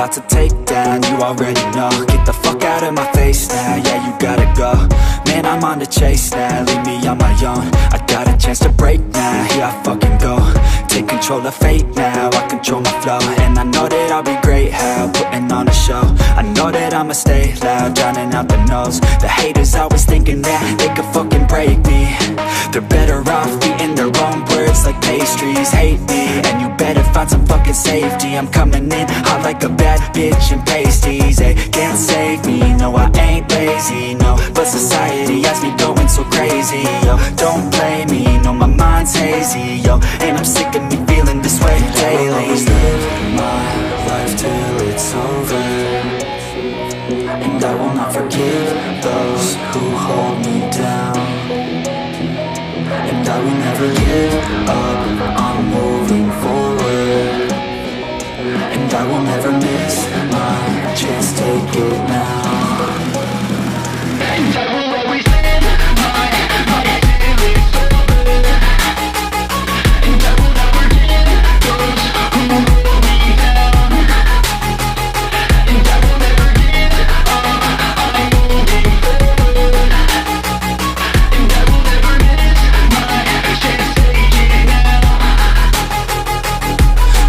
about to take down, you already know. Get the fuck out of my face now, yeah, you gotta go. Man, I'm on the chase now, leave me on my own. I got a chance to break now, here I fucking go. Take control of fate now, I control my flow. And I know that I'll be great, how putting on a show. I know that I'ma stay loud, drowning out the noise. The haters always thinking that they could fucking break me. They're better off eating their own words like pastries. Hate me, and you better find some fucking safety. I'm coming in hot like a bad bitch in pasties. They can't save me, no I ain't lazy, no. But society has me going so crazy, yo. Don't blame me, no my mind's hazy, yo. And I'm sick of me feeling this way daily. I will always live my life till it's over, and I will not forgive those who hold me down. And I will never give up, I'm moving forward. And I will never miss my chance, take it now. And I will always live my life till it's over, and I will not forgive those who hold me down. And I will never give up, I'm moving forward. And I will never miss my chance, take it now.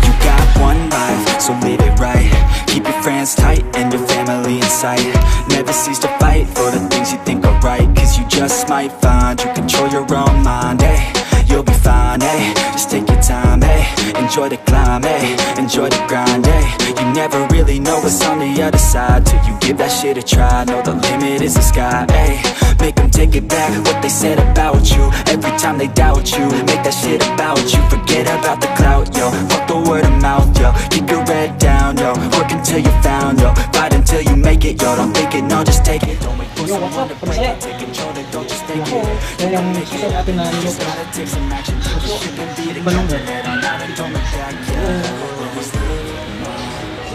You got one life, so live it right. Keep your friends tight and your family in sight. Never cease to fight for the things you think are right, cause you just might find you control your own mind, eh? You'll be fine, eh? Just take your time, eh? Enjoy the climb, eh? Enjoy the grind, eh? You never really know what's on the other side till you give that shit a try. Know the limit is the sky, eh? Make them take it back, what they said about you. Every time they doubt you, make that shit about you. Forget about the clout, yo. Fuck the word of mouth, yo. Keep your head down, yo. Work until you're found, yo. Fight until you make it, yo. Don't think it, no, just take it. Don't wait for someone to break it. Take control, they don't just take it. You can make it, you just gotta take some action. Just shit and beat it, count your head on out and don't look back, yeah. Always live my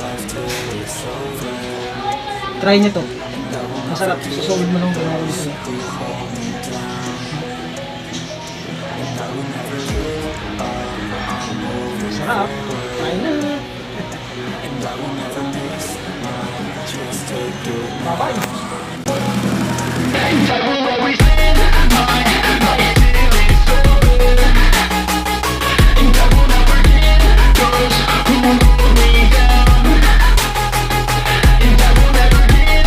life till it's over. Try nyo to. Masarap. Susolid mo nung gano'n ulit na. Sarap. Try na. Bye-bye.